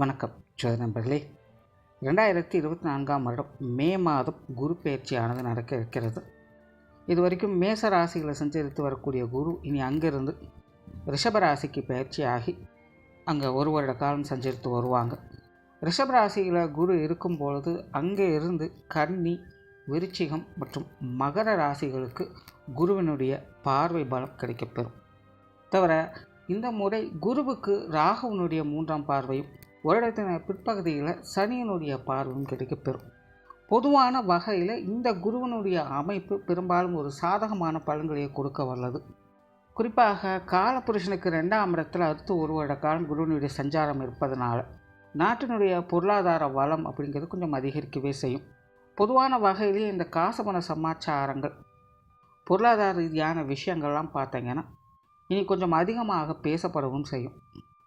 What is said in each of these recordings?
வணக்கம் நண்பர்களே. 2024ஆம் வருடம் மே மாதம் குரு பயிற்சியானது நடக்க இருக்கிறது. இது வரைக்கும் மேச ராசிகளை சஞ்சரித்து வரக்கூடிய குரு இனி அங்கிருந்து ரிஷப ராசிக்கு பயிற்சியாகி அங்கே ஒரு வருட காலம் சஞ்சரித்து வருவாங்க. ரிஷப ராசியில் குரு இருக்கும் பொழுது அங்கே இருந்து கன்னி, விருச்சிகம் மற்றும் மகர ராசிகளுக்கு குருவினுடைய பார்வை பலம் கிடைக்கப்பெறும். தவிர இந்த முறை குருவுக்கு ராகுவினுடைய 3ஆம் பார்வையும் வருடத்தின் பிற்பகுதியில் சனியினுடைய பார்வையும் கிடைக்கப்பெறும். பொதுவான வகையில் இந்த குருவனுடைய அமைப்பு பெரும்பாலும் ஒரு சாதகமான பலன்களை கொடுக்க வல்லது. குறிப்பாக காலபுருஷனுக்கு 2ஆம் இடத்தில் அடுத்து ஒரு வருட காலம் குருவனுடைய சஞ்சாரம் இருப்பதனால நாட்டினுடைய பொருளாதார வளம் அப்படிங்கிறது கொஞ்சம் அதிகரிக்கவே செய்யும். பொதுவான வகையிலேயே இந்த காசபண சமாச்சாரங்கள், பொருளாதார ரீதியான விஷயங்கள்லாம் பார்த்தீங்கன்னா இனி கொஞ்சம் அதிகமாக பேசப்படவும் செய்யும்.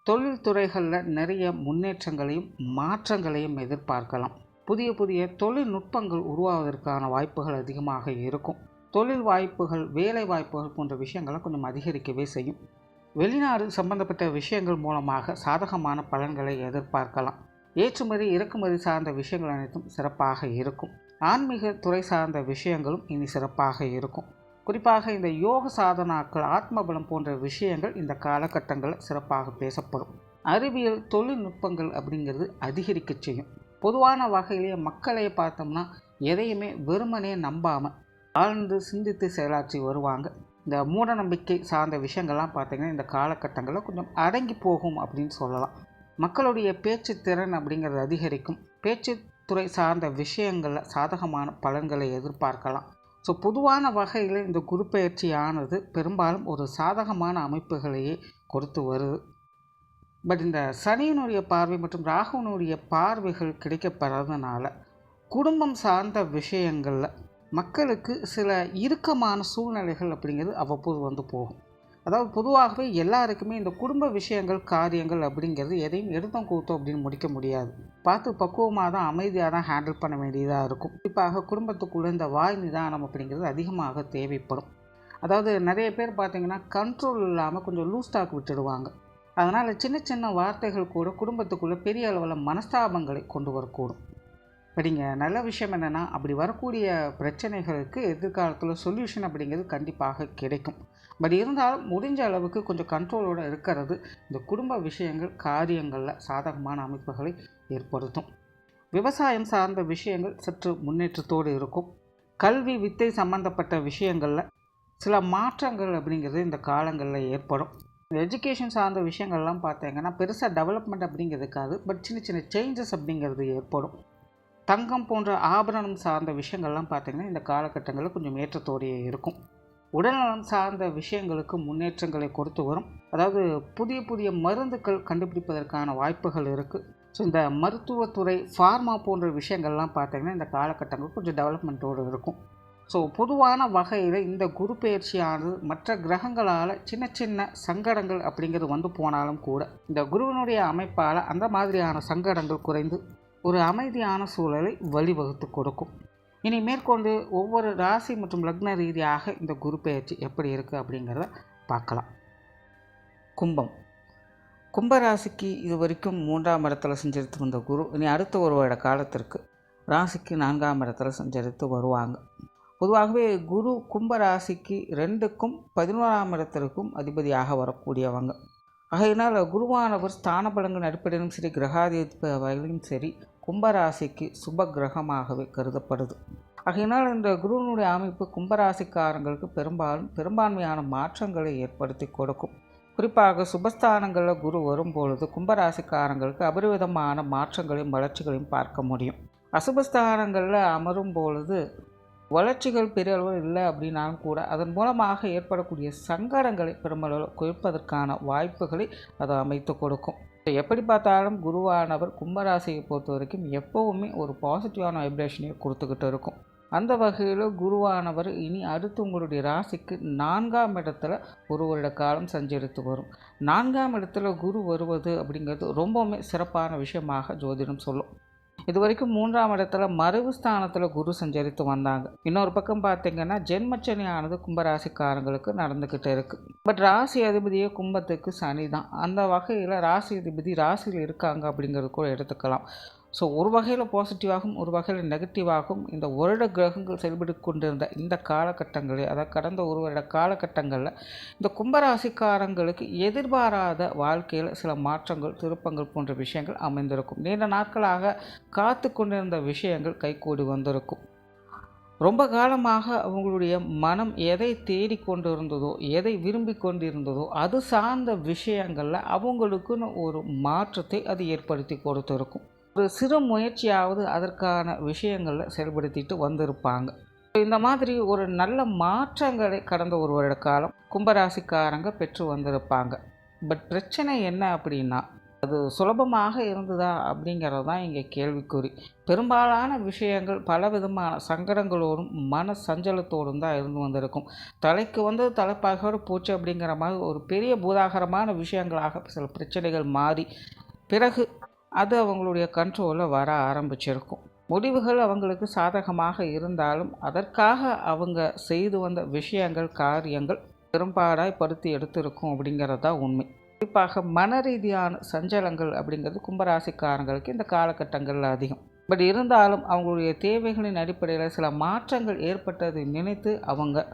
தொழில் துறைகளில் நிறைய முன்னேற்றங்களையும் மாற்றங்களையும் எதிர்பார்க்கலாம். புதிய புதிய தொழில்நுட்பங்கள் உருவாவதற்கான வாய்ப்புகள் அதிகமாக இருக்கும். தொழில் வாய்ப்புகள், வேலை வாய்ப்புகள் போன்ற விஷயங்களை கொஞ்சம் அதிகரிக்கவே செய்யும். வெளிநாடு சம்பந்தப்பட்ட விஷயங்கள் மூலமாக சாதகமான பலன்களை எதிர்பார்க்கலாம். ஏற்றுமதி இறக்குமதி சார்ந்த விஷயங்கள் அனைத்தும் சிறப்பாக இருக்கும். ஆன்மீக துறை சார்ந்த விஷயங்களும் இனி சிறப்பாக இருக்கும். குறிப்பாக இந்த யோக சாதனாக்கள், ஆத்மபலம் போன்ற விஷயங்கள் இந்த காலகட்டங்களில் சிறப்பாக பேசப்படும். அறிவியல், தொழில்நுட்பங்கள் அப்படிங்கிறது அதிகரிக்க செய்யும். பொதுவான வகையிலேயே மக்களை பார்த்தோம்னா எதையுமே வெறுமனே நம்பாமல் ஆழ்ந்து சிந்தித்து செயலாற்றி வருவாங்க. இந்த மூட நம்பிக்கை சார்ந்த விஷயங்கள்லாம் பார்த்திங்கன்னா இந்த காலகட்டங்களில் கொஞ்சம் அடங்கி போகும் அப்படின்னு சொல்லலாம். மக்களுடைய பேச்சு திறன் அப்படிங்கிறது அதிகரிக்கும். பேச்சு துறை சார்ந்த விஷயங்களில் சாதகமான பலன்களை எதிர்பார்க்கலாம். ஸோ பொதுவான வகையில் இந்த குரு பயிற்சியானது பெரும்பாலும் ஒரு சாதகமான அமைப்புகளையே கொடுத்து வருது. பட் இந்த சனியினுடைய பார்வை மற்றும் ராகுவினுடைய பார்வைகள் கிடைக்கப்பெறதுனால குடும்பம் சார்ந்த விஷயங்களில் மக்களுக்கு சில இறுக்கமான சூழ்நிலைகள் அப்படிங்கிறது அவ்வப்போது வந்து போகும். அதாவது பொதுவாகவே எல்லாருக்குமே இந்த குடும்ப விஷயங்கள், காரியங்கள் அப்படிங்கிறது எதையும் எடுத்தோம் கூத்தோம் அப்படின்னு முடிக்க முடியாது. பார்த்து பக்குவமாக தான், அமைதியாக தான் ஹேண்டில் பண்ண வேண்டியதாக இருக்கும். குறிப்பாக குடும்பத்துக்குள்ளே இந்த வாய் நிதானம் அப்படிங்கிறது அதிகமாக தேவைப்படும். அதாவது நிறைய பேர் பார்த்திங்கன்னா கண்ட்ரோல் இல்லாமல் கொஞ்சம் லூஸ் டாக் விட்டுடுவாங்க. அதனால் சின்ன சின்ன வார்த்தைகள் கூட குடும்பத்துக்குள்ளே பெரிய அளவில் மனஸ்தாபங்களை கொண்டு வரக்கூடும். படிங்க, நல்ல விஷயம் என்னென்னா, அப்படி வரக்கூடிய பிரச்சனைகளுக்கு எதிர்காலத்தில் சொல்யூஷன் அப்படிங்கிறது கண்டிப்பாக கிடைக்கும். பட் இருந்தாலும் முடிஞ்ச அளவுக்கு கொஞ்சம் கண்ட்ரோலோடு இருக்கிறது இந்த குடும்ப விஷயங்கள், காரியங்களில் சாதகமான அமைப்புகளை ஏற்படுத்தும். விவசாயம் சார்ந்த விஷயங்கள் சற்று முன்னேற்றத்தோடு இருக்கும். கல்வி, வித்தை சம்பந்தப்பட்ட விஷயங்களில் சில மாற்றங்கள் அப்படிங்கிறது இந்த காலங்களில் ஏற்படும். எஜுகேஷன் சார்ந்த விஷயங்கள்லாம் பார்த்தீங்கன்னா பெருசாக டெவலப்மெண்ட் அப்படிங்கிறதுக்காது, பட் சின்ன சின்ன சேஞ்சஸ் அப்படிங்கிறது ஏற்படும். தங்கம் போன்ற ஆபரணம் சார்ந்த விஷயங்கள்லாம் பார்த்திங்கன்னா இந்த காலகட்டங்களில் கொஞ்சம் ஏற்றத்தோடையே இருக்கும். உடல்நலம் சார்ந்த விஷயங்களுக்கு முன்னேற்றங்களை கொடுத்து வரும். அதாவது புதிய புதிய மருந்துகள் கண்டுபிடிப்பதற்கான வாய்ப்புகள் இருக்குது. ஸோ இந்த மருத்துவத்துறை, ஃபார்மா போன்ற விஷயங்கள்லாம் பார்த்திங்கன்னா இந்த காலகட்டங்கள் கொஞ்சம் டெவலப்மெண்ட்டோடு இருக்கும். ஸோ பொதுவான வகையில் இந்த குரு பயிற்சியானது மற்ற கிரகங்களால் சின்ன சின்ன சங்கடங்கள் அப்படிங்கிறது வந்து போனாலும் கூட இந்த குருவினுடைய அமைப்பால் அந்த மாதிரியான சங்கடங்கள் குறைந்து ஒரு அமைதியான சூழலை வழிவகுத்து கொடுக்கும். இனி மேற்கொண்டு ஒவ்வொரு ராசி மற்றும் லக்ன ரீதியாக இந்த குரு பயிற்சி எப்படி இருக்குது அப்படிங்கிறத பார்க்கலாம். கும்பராசிக்கு இது வரைக்கும் 3ஆம் இடத்துல சஞ்சரித்து வந்த குரு இனி அடுத்த ஒரு வருட காலத்திற்கு ராசிக்கு 4ஆம் இடத்துல சஞ்சரித்து வருவாங்க. பொதுவாகவே குரு கும்பராசிக்கு 2க்கும் 11ஆம் இடத்திற்கும் அதிபதியாக வரக்கூடியவங்க. ஆகையினால் குருவானவர் ஸ்தான பலங்கள் அடிப்படையிலும் சரி, கிரகாதிபதி வகையிலும் சரி, கும்பராசிக்கு சுப கிரகமாகவே கருதப்படுது. ஆகையினால் இந்த குருவினுடைய அமைப்பு கும்பராசிக்காரங்களுக்கு பெரும்பான்மையான மாற்றங்களை ஏற்படுத்தி கொடுக்கும். குறிப்பாக சுபஸ்தானங்களில் குரு வரும்பொழுது கும்பராசிக்காரங்களுக்கு அபரிவிதமான மாற்றங்களையும் வளர்ச்சிகளையும் பார்க்க முடியும். அசுபஸ்தானங்களில் அமரும் பொழுது வளர்ச்சிகள் பெரிய அளவில் இல்லை அப்படின்னாலும் கூட அதன் மூலமாக ஏற்படக்கூடிய சங்கடங்களை பெருமளவில் குறைப்பதற்கான வாய்ப்புகளை அது அமைத்து கொடுக்கும். எப்படி பார்த்தாலும் குருவானவர் கும்பராசியை பொறுத்த வரைக்கும் எப்போவுமே ஒரு பாசிட்டிவான வைப்ரேஷனையும் கொடுத்துக்கிட்டு இருக்கும். அந்த வகையில் குருவானவர் இனி அடுத்து உங்களுடைய ராசிக்கு 4ஆம் இடத்துல ஒரு வருட காலம் சஞ்சரித்து வரும். 4ஆம் இடத்துல குரு வருவது அப்படிங்கிறது ரொம்பவுமே சிறப்பான விஷயமாக ஜோதிடம் சொல்லும். இது வரைக்கும் 3ஆம் இடத்துல மறைவு ஸ்தானத்தில் குரு சஞ்சரித்து வந்தாங்க. இன்னொரு பக்கம் பார்த்தீங்கன்னா ஜென்மச்சனியானது கும்பராசிக்காரங்களுக்கு நடந்துக்கிட்டு இருக்குது. பட் ராசி அதிபதியே கும்பத்துக்கு சனி தான். அந்த வகையில் ராசி அதிபதி ராசியில் இருக்காங்க அப்படிங்கிறது கூட எடுத்துக்கலாம். ஸோ ஒரு வகையில் பாசிட்டிவாகவும் ஒரு வகையில் நெகட்டிவாகவும் இந்த வருட கிரகங்கள் செயல்பட்டு கொண்டிருந்த இந்த காலகட்டங்களில், அதாவது கடந்த ஒரு வருட காலகட்டங்களில் இந்த கும்பராசிக்காரங்களுக்கு எதிர்பாராத வாழ்க்கையில் சில மாற்றங்கள் திருப்பங்கள் போன்ற விஷயங்கள் அமைந்திருக்கும். நீண்ட நாட்களாக காத்து கொண்டிருந்த விஷயங்கள் கைகூடி வந்திருக்கும். ரொம்ப காலமாக அவங்களுடைய மனம் எதை தேடி கொண்டு இருந்ததோ, எதை விரும்பி கொண்டிருந்ததோ அது சார்ந்த விஷயங்களில் அவங்களுக்குன்னு ஒரு மாற்றத்தை அது ஏற்படுத்தி கொடுத்துருக்கும். ஒரு சிறு முயற்சியாவது அதற்கான விஷயங்களில் செயல்படுத்திட்டு வந்திருப்பாங்க. இந்த மாதிரி ஒரு நல்ல மாற்றங்களை கடந்த ஒரு வருட காலம் கும்பராசிக்காரங்க பெற்று வந்திருப்பாங்க. பட் பிரச்சனை என்ன அப்படின்னா, அது சுலபமாக இருந்ததா அப்படிங்கிறது தான் இங்கே கேள்விக்குறி. பெரும்பாலான விஷயங்கள் பலவிதமான சங்கடங்களோடும் மன சஞ்சலத்தோடும் தான் இருந்து வந்திருக்கும். தலைக்கு வந்து தலைப்பாகோடு போச்சு அப்படிங்கிற மாதிரி ஒரு பெரிய பூதாகரமான விஷயங்களாக சில பிரச்சனைகள் மாறி பிறகு அது அவங்களுடைய கண்ட்ரோலில் வர ஆரம்பிச்சிருக்கும். முடிவுகள் அவங்களுக்கு சாதகமாக இருந்தாலும் அதற்காக அவங்க செய்து வந்த விஷயங்கள் காரியங்கள் பெரும்பாடாய் படுத்தி எடுத்திருக்கும் அப்படிங்கிறது தான் உண்மை. குறிப்பாக மன ரீதியான சஞ்சலங்கள் அப்படிங்கிறது கும்பராசிக்காரங்களுக்கு இந்த காலகட்டங்களில் அதிகம். பட் இருந்தாலும் அவங்களுடைய தேவைகளின் அடிப்படையில் சில மாற்றங்கள் ஏற்பட்டதை நினைத்து அவங்க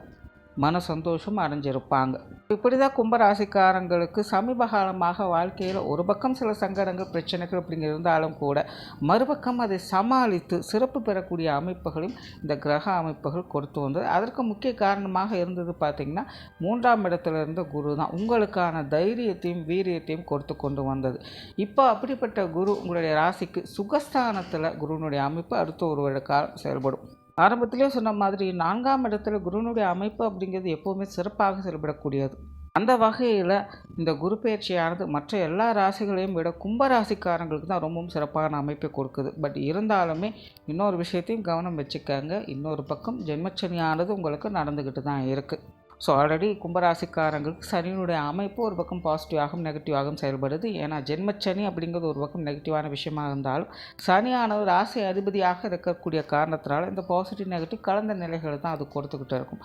மன சந்தோஷம் அடைஞ்சிருப்பாங்க. இப்படி தான் கும்பராசிக்காரங்களுக்கு சமீப காலமாக வாழ்க்கையில் ஒரு பக்கம் சில சங்கடங்கள் பிரச்சனைகள் அப்படிங்க இருந்தாலும் கூட மறுபக்கம் அதை சமாளித்து சிறப்பு பெறக்கூடிய அமைப்புகளையும் இந்த கிரக அமைப்புகள் கொடுத்து வந்தது. அதற்கு முக்கிய காரணமாக இருந்தது பார்த்திங்கன்னா 3ஆம் இடத்துல இருந்த குரு தான் உங்களுக்கான தைரியத்தையும் வீரியத்தையும் கொடுத்து கொண்டு வந்தது. இப்போ அப்படிப்பட்ட குரு உங்களுடைய ராசிக்கு சுகஸ்தானத்தில் குருவினுடைய அமைப்பு அடுத்த ஒரு வருட காலம் செயல்படும். ஆரம்பத்திலே சொன்ன மாதிரி 4ஆம் இடத்துல குருனுடைய அமைப்பு அப்படிங்கிறது எப்போவுமே சிறப்பாக செயல்படக்கூடியது. அந்த வகையில் இந்த குரு பயிற்சியானது மற்ற எல்லா ராசிகளையும் விட கும்பராசிக்காரங்களுக்கு தான் ரொம்பவும் சிறப்பான அமைப்பை கொடுக்குது. பட் இருந்தாலுமே இன்னொரு விஷயத்தையும் கவனம் வச்சுக்கங்க. இன்னொரு பக்கம் ஜென்மச்சனியானது உங்களுக்கு நடந்துக்கிட்டு தான் இருக்குது. ஸோ ஆல்ரெடி கும்பராசிக்காரங்களுக்கு சனியினுடைய அமைப்பு ஒரு பக்கம் பாசிட்டிவாகவும் நெகட்டிவாகவும் செயல்படுது. ஏன்னா ஜென்மச்சனி அப்படிங்கிறது ஒரு பக்கம் நெகட்டிவான விஷயமாக இருந்தாலும் சனியானது ராசி அதிபதியாக இருக்கக்கூடிய காரணத்தினால இந்த பாசிட்டிவ் நெகட்டிவ் கலந்த நிலைகளை தான் அது கொடுத்துக்கிட்டு இருக்கும்.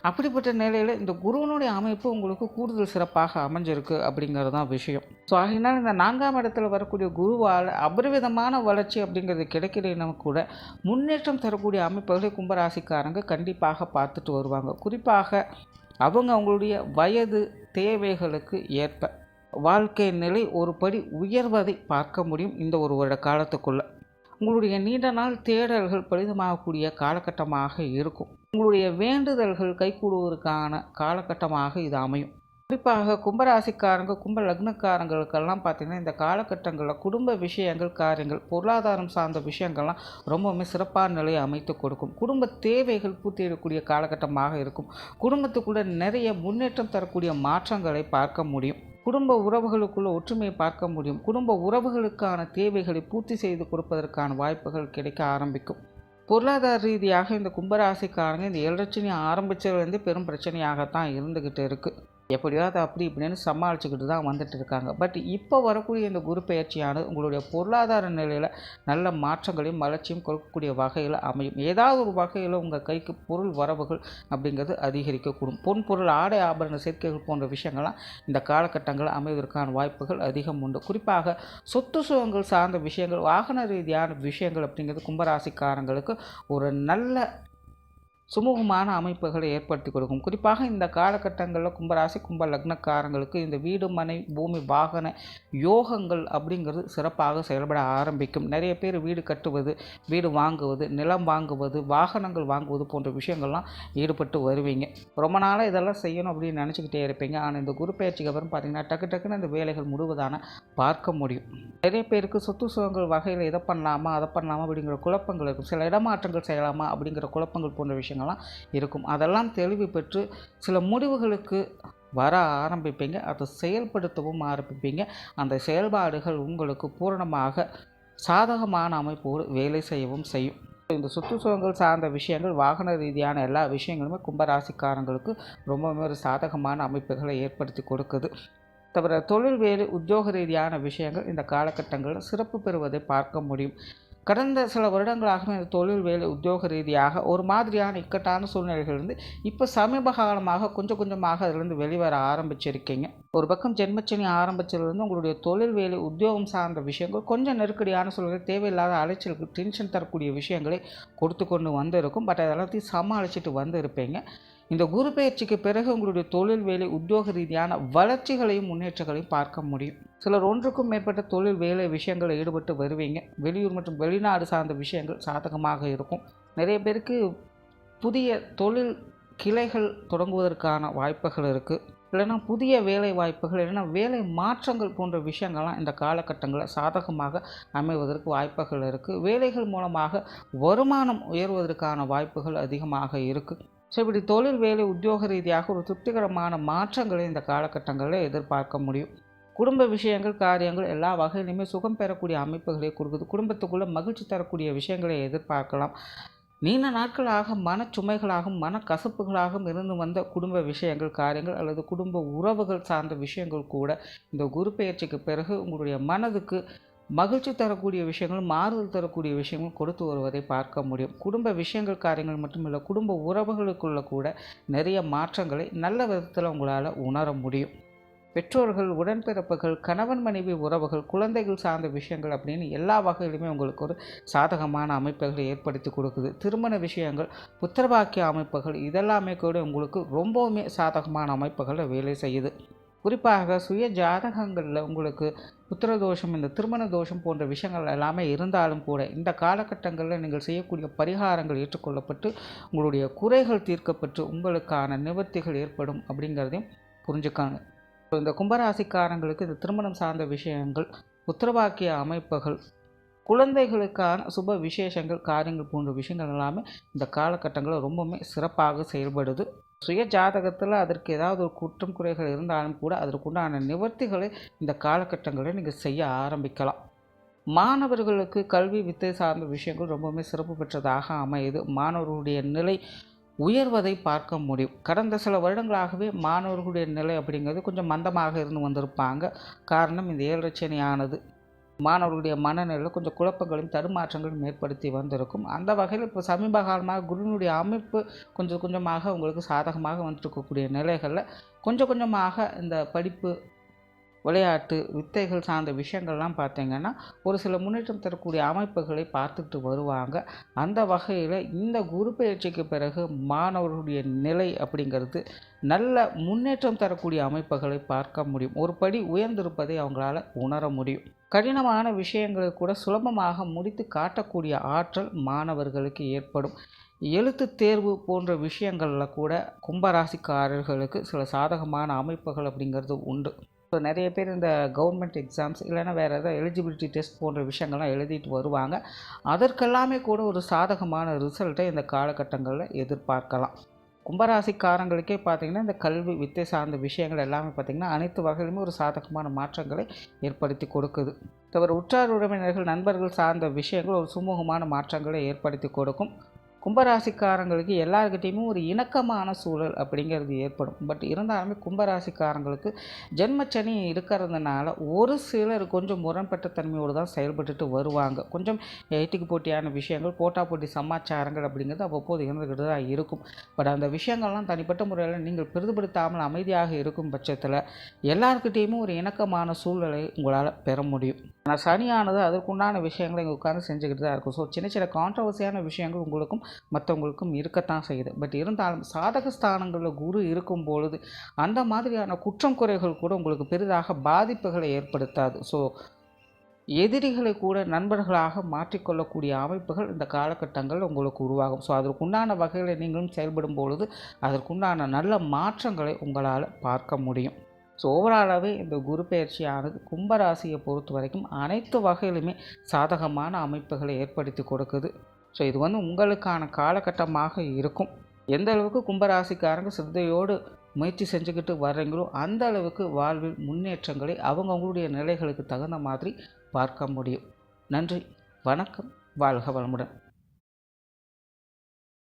அப்படிப்பட்ட நிலையில் இந்த குருவனுடைய அமைப்பு உங்களுக்கு கூடுதல் சிறப்பாக அமைஞ்சிருக்கு அப்படிங்கிறது தான் விஷயம். ஸோ ஆகினால் இந்த 4ஆம் இடத்துல வரக்கூடிய குருவால் அபரிவிதமான வளர்ச்சி அப்படிங்கிறது கிடைக்கலைன்னா கூட முன்னேற்றம் தரக்கூடிய அமைப்புகளை கும்பராசிக்காரங்க கண்டிப்பாக பார்த்துட்டு வருவாங்க. குறிப்பாக அவங்களுடைய வயது தேவைகளுக்கு ஏற்ப வாழ்க்கை நிலை ஒரு படி உயர்வதை பார்க்க முடியும். இந்த ஒரு வருட காலத்துக்குள்ளே உங்களுடைய நீண்ட நாள் தேடல்கள் பலிதமாகக்கூடிய காலகட்டமாக இருக்கும். உங்களுடைய வேண்டுதல்கள் கைகூடுவதற்கான காலகட்டமாக இது அமையும். குறிப்பாக கும்பராசிக்காரங்க கும்ப லக்னக்காரங்களுக்கெல்லாம் பார்த்திங்கன்னா இந்த காலகட்டங்களில் குடும்ப விஷயங்கள் காரியங்கள் பொருளாதாரம் சார்ந்த விஷயங்கள்லாம் ரொம்பவுமே சிறப்பான நிலையை அமைத்து கொடுக்கும். குடும்ப தேவைகள் பூர்த்தியிடக்கூடிய காலகட்டமாக இருக்கும். குடும்பத்துக்குள்ளே நிறைய முன்னேற்றம் தரக்கூடிய மாற்றங்களை பார்க்க முடியும். குடும்ப உறவுகளுக்குள்ள ஒற்றுமையை பார்க்க முடியும். குடும்ப உறவுகளுக்கான தேவைகளை பூர்த்தி செய்து கொடுப்பதற்கான வாய்ப்புகள் கிடைக்க ஆரம்பிக்கும். பொருளாதார ரீதியாக இந்த கும்பராசிக்காரங்க இந்த 7 ஆரம்பித்ததுலேருந்து பெரும் பிரச்சனையாகத்தான் இருந்துக்கிட்டு இருக்குது. எப்படியோ அதை அப்படி இப்படின்னு சமாளிச்சுக்கிட்டு தான் வந்துட்டு இருக்காங்க. பட் இப்போ வரக்கூடிய இந்த குரு பயிற்சியானது உங்களுடைய பொருளாதார நிலையில் நல்ல மாற்றங்களையும் வளர்ச்சியும் கொடுக்கக்கூடிய வகையில் அமையும். ஏதாவது ஒரு வகையில் உங்கள் கைக்கு பொருள் வரவுகள் அப்படிங்கிறது அதிகரிக்கக்கூடும். பொன் பொருள் ஆடை ஆபரண சேர்க்கைகள் போன்ற விஷயங்கள்லாம் இந்த காலகட்டங்களில் அமைவதற்கான வாய்ப்புகள் அதிகம் உண்டு. குறிப்பாக சொத்து சுகங்கள் சார்ந்த விஷயங்கள் வாகன ரீதியான விஷயங்கள் அப்படிங்கிறது கும்பராசிக்காரங்களுக்கு ஒரு நல்ல சுமூகமான அமைப்புகளை ஏற்படுத்தி கொடுக்கும். குறிப்பாக இந்த காலகட்டங்களில் கும்பராசி கும்ப லக்னக்காரங்களுக்கு இந்த வீடு மனை பூமி வாகன யோகங்கள் அப்படிங்கிறது சிறப்பாக செயல்பட ஆரம்பிக்கும். நிறைய பேர் வீடு கட்டுவது வீடு வாங்குவது நிலம் வாங்குவது வாகனங்கள் வாங்குவது போன்ற விஷயங்கள்லாம் ஈடுபட்டு வருவீங்க. ரொம்ப நாளாக இதெல்லாம் செய்யணும் அப்படின்னு நினச்சிக்கிட்டே இருப்பீங்க. ஆனால் இந்த குரு பயிற்சிக்கு அப்புறம் பார்த்திங்கன்னா டக்குன்னு இந்த வேலைகள் முழுவதான பார்க்க முடியும். நிறைய பேருக்கு சொத்து சுகங்கள் வகையில் இதை பண்ணலாமா அதை பண்ணலாமா அப்படிங்கிற குழப்பங்கள் இருக்கும். சில இடமாற்றங்கள் செய்யலாமா அப்படிங்கிற குழப்பங்கள் போன்ற விஷயங்கள்லாம் இருக்கும். அதெல்லாம் தெளிவு பெற்று சில முடிவுகளுக்கு வர ஆரம்பிப்பீங்க. அதை செயல்படுத்தவும் ஆரம்பிப்பீங்க. அந்த செயல்பாடுகள் உங்களுக்கு பூரணமாக சாதகமான அமைப்போடு வேலை செய்யவும் செய்யும். இந்த சொத்து சுகங்கள் சார்ந்த விஷயங்கள் வாகன ரீதியான எல்லா விஷயங்களுமே கும்பராசிக்காரங்களுக்கு ரொம்பவே ஒரு சாதகமான அமைப்புகளை ஏற்படுத்தி கொடுக்குது. தவிர தொழில் வேறு உத்தியோக ரீதியான விஷயங்கள் இந்த காலகட்டங்களில் சிறப்பு பெறுவதை பார்க்க முடியும். கடந்த சில வருடங்களாகவே இந்த தொழில் வேலை உத்தியோக ரீதியாக ஒரு மாதிரியான இக்கட்டான சூழ்நிலைகள் இருந்து இப்போ சமீப காலமாக கொஞ்சம் கொஞ்சமாக அதிலிருந்து வெளிவர ஆரம்பிச்சிருக்கீங்க. ஒரு பக்கம் ஜென்மச்சனி ஆரம்பிச்சதுலேருந்து உங்களுடைய தொழில் வேலை உத்தியோகம் சார்ந்த விஷயங்கள் கொஞ்சம் நெருக்கடியான சூழ்நிலை, தேவையில்லாத அலைச்சலுக்கு டென்ஷன் தரக்கூடிய விஷயங்களை கொடுத்து கொண்டு வந்திருக்கும். பட் அதெல்லாத்தையும் சமாளிச்சுட்டு வந்து இருப்பீங்க. இந்த குரு பயிற்சிக்கு பிறகு உங்களுடைய தொழில் வேலை உத்தியோக ரீதியான வளர்ச்சிகளையும் முன்னேற்றங்களையும் பார்க்க முடியும். சிலர் ஒன்றுக்கும் மேற்பட்ட தொழில் வேலை விஷயங்களில் ஈடுபட்டு வருவீங்க. வெளியூர் மற்றும் வெளிநாடு சார்ந்த விஷயங்கள் சாதகமாக இருக்கும். நிறைய பேருக்கு புதிய தொழில் கிளைகள் தொடங்குவதற்கான வாய்ப்புகள் இருக்குது. இல்லைன்னா புதிய வேலை வாய்ப்புகள், இல்லைன்னா வேலை மாற்றங்கள் போன்ற விஷயங்கள்லாம் இந்த காலகட்டங்களில் சாதகமாக அமைவதற்கு வாய்ப்புகள் இருக்குது. வேலைகள் மூலமாக வருமானம் உயர்வதற்கான வாய்ப்புகள் அதிகமாக இருக்குது. ஸோ இப்படி தொழில் வேலை உத்தியோக ரீதியாக ஒரு திருப்திகரமான மாற்றங்களை இந்த காலகட்டங்களில் எதிர்பார்க்க முடியும். குடும்ப விஷயங்கள், காரியங்கள் எல்லா வகையிலுமே சுகம் பெறக்கூடிய அமைப்புகளை கொடுக்குது. குடும்பத்துக்குள்ளே மகிழ்ச்சி தரக்கூடிய விஷயங்களை எதிர்பார்க்கலாம். நீண்ட நாட்களாக மனச்சுமைகளாகவும் மனக்கசப்புகளாகவும் இருந்து வந்த குடும்ப விஷயங்கள், காரியங்கள் அல்லது குடும்ப உறவுகள் சார்ந்த விஷயங்கள் கூட இந்த குரு பெயர்ச்சிக்கு பிறகு உங்களுடைய மனதுக்கு மகிழ்ச்சி தரக்கூடிய விஷயங்கள், மாறுதல் தரக்கூடிய விஷயங்கள் கொடுத்து வருவதை பார்க்க முடியும். குடும்ப விஷயங்கள், காரியங்கள் மட்டுமில்லை, குடும்ப உறவுகளுக்குள்ள கூட நிறைய மாற்றங்களை நல்ல விதத்தில் உங்களால் உணர முடியும். பெற்றோர்கள், உடன்பிறப்புகள், கணவன் மனைவி உறவுகள், குழந்தைகள் சார்ந்த விஷயங்கள் அப்படின்னு எல்லா வகையிலுமே உங்களுக்கு ஒரு சாதகமான அமைப்புகளை ஏற்படுத்தி கொடுக்குது. திருமண விஷயங்கள், புத்திரபாக்கிய அமைப்புகள் இதெல்லாமே கூட உங்களுக்கு ரொம்பவுமே சாதகமான அமைப்புகளில் வேலை செய்யுது. குறிப்பாக சுய ஜாதகங்களில் உங்களுக்கு புத்திர தோஷம், இந்த திருமண தோஷம் போன்ற விஷயங்கள் எல்லாமே இருந்தாலும் கூட இந்த காலகட்டங்களில் நீங்கள் செய்யக்கூடிய பரிகாரங்கள் ஏற்றுக்கொள்ளப்பட்டு உங்களுடைய குறைகள் தீர்க்கப்பட்டு உங்களுக்கான நிவர்த்திகள் ஏற்படும் அப்படிங்கிறதையும் புரிஞ்சுக்காங்க. இந்த கும்பராசிக்காரங்களுக்கு இந்த திருமணம் சார்ந்த விஷயங்கள், புத்திரபாக்கிய அமைப்புகள், குழந்தைகளுக்கான சுப விசேஷங்கள், காரியங்கள் போன்ற விஷயங்கள் எல்லாமே இந்த காலகட்டங்களில் ரொம்பவுமே சிறப்பாக செயல்படுது. சுய ஜாதகத்தில் அதற்கு ஏதாவது ஒரு குற்றம் குறைகள் இருந்தாலும் கூட அதற்குண்டான நிவர்த்திகளை இந்த காலகட்டங்களில் நீங்கள் செய்ய ஆரம்பிக்கலாம். மாணவர்களுக்கு கல்வி வித்தை சார்ந்த விஷயங்கள் ரொம்பவுமே சிறப்பு பெற்றதாக அமையுது. மாணவர்களுடைய நிலை உயர்வதை பார்க்க முடியும். கடந்த சில வருடங்களாகவே மாணவர்களுடைய நிலை அப்படிங்கிறது கொஞ்சம் மந்தமாக இருந்து வந்திருப்பாங்க. காரணம் இந்த 7 சனியானது மாணவர்களுடைய மனநிலையில் கொஞ்சம் குழப்பங்களையும் தடுமாற்றங்களும் ஏற்படுத்தி வந்திருக்கும். அந்த வகையில் இப்போ சமீப காலமாக குருவினுடைய அமைப்பு கொஞ்சம் கொஞ்சமாக உங்களுக்கு சாதகமாக வந்துருக்கக்கூடிய நிலைகளில் கொஞ்சம் கொஞ்சமாக இந்த படிப்பு, விளையாட்டு, வித்தைகள் சார்ந்த விஷயங்கள்லாம் பார்த்திங்கன்னா ஒரு சில முன்னேற்றம் தரக்கூடிய அமைப்புகளை பார்த்துட்டு வருவாங்க. அந்த வகையில் இந்த குரு பயிற்சிக்கு பிறகு மாணவர்களுடைய நிலை அப்படிங்கிறது நல்ல முன்னேற்றம் தரக்கூடிய அமைப்புகளை பார்க்க முடியும். ஒரு படி உயர்ந்திருப்பதை அவங்களால உணர முடியும். கடினமான விஷயங்களை கூட சுலபமாக முடித்து காட்டக்கூடிய ஆற்றல் மாணவர்களுக்கு ஏற்படும். எழுத்து தேர்வு போன்ற விஷயங்களில் கூட கும்பராசிக்காரர்களுக்கு சில சாதகமான அமைப்புகள் அப்படிங்கிறது உண்டு. ஸோ நிறைய பேர் இந்த கவர்மெண்ட் எக்ஸாம்ஸ் இல்லைன்னா வேறு ஏதாவது எலிஜிபிலிட்டி டெஸ்ட் போன்ற விஷயங்கள்லாம் எழுதிட்டு வருவாங்க. அதற்கெல்லாமே கூட ஒரு சாதகமான ரிசல்ட்டை இந்த காலகட்டங்களில் எதிர்பார்க்கலாம். கும்பராசிக்காரங்களுக்கே பார்த்திங்கன்னா இந்த கல்வி வித்தை சார்ந்த விஷயங்கள் எல்லாமே பார்த்திங்கன்னா அனைத்து வகையிலுமே ஒரு சாதகமான மாற்றங்களை ஏற்படுத்தி கொடுக்குது. தவிர உற்றார் உறவினர்கள், நண்பர்கள் சார்ந்த விஷயங்கள் ஒரு சுமூகமான மாற்றங்களை ஏற்படுத்தி கொடுக்கும். கும்பராசிக்காரங்களுக்கு எல்லாருக்கிட்டையுமே ஒரு இணக்கமான சூழல் அப்படிங்கிறது ஏற்படும். பட் இருந்தாலுமே கும்பராசிக்காரங்களுக்கு ஜென்மச்சனி இருக்கிறதுனால ஒரு சிலர் கொஞ்சம் முரண்பட்ட தன்மையோடு தான் செயல்பட்டுட்டு வருவாங்க. கொஞ்சம் எயிட்டுக்கு போட்டியான விஷயங்கள், போட்டா போட்டி சமாச்சாரங்கள் அப்படிங்கிறது அவ்வப்போது இருந்துக்கிட்டு தான் இருக்கும். பட் அந்த விஷயங்கள்லாம் தனிப்பட்ட முறையில் நீங்கள் பெரிதுபடுத்தாமல் அமைதியாக இருக்கும் பட்சத்தில் எல்லாருக்கிட்டேயுமே ஒரு இணக்கமான சூழ்நிலை உங்களால் பெற முடியும். ஆனால் சனியானது அதற்குண்டான விஷயங்களை இங்கே உட்காந்து செஞ்சுக்கிட்டு தான் இருக்கும். ஸோ சின்ன சின்ன கான்ட்ரவர்சியான விஷயங்கள் உங்களுக்கும் மற்றவங்களுக்கும் இருக்கத்தான் செய்யுது. பட் இருந்தாலும் சாதக ஸ்தானங்களில் குரு இருக்கும் பொழுது அந்த மாதிரியான குற்றம் குறைகள் கூட உங்களுக்கு பெரிதாக பாதிப்புகளை ஏற்படுத்தாது. ஸோ எதிரிகளை கூட நண்பர்களாக மாற்றிக்கொள்ளக்கூடிய அமைப்புகள் இந்த காலகட்டங்களில் உங்களுக்கு உருவாகும். ஸோ அதற்குண்டான வகையில் நீங்களும் செயல்படும் பொழுது அதற்குண்டான நல்ல மாற்றங்களை உங்களால் பார்க்க முடியும். ஸோ ஓவராலாகவே இந்த குரு பயிற்சியானது கும்பராசியை பொறுத்த வரைக்கும் அனைத்து வகையிலுமே சாதகமான அமைப்புகளை ஏற்படுத்தி கொடுக்குது. ஸோ இது உங்களுக்கான காலகட்டமாக இருக்கும். எந்த அளவுக்கு கும்பராசிக்காரங்க சிரத்தையோடு முயற்சி செஞ்சுக்கிட்டு வர்றீங்களோ அந்த அளவுக்கு வாழ்வில் முன்னேற்றங்களை அவங்கவுங்களுடைய நிலைகளுக்கு தகுந்த மாதிரி பார்க்க முடியும். நன்றி, வணக்கம், வாழ்க வளமுடன்.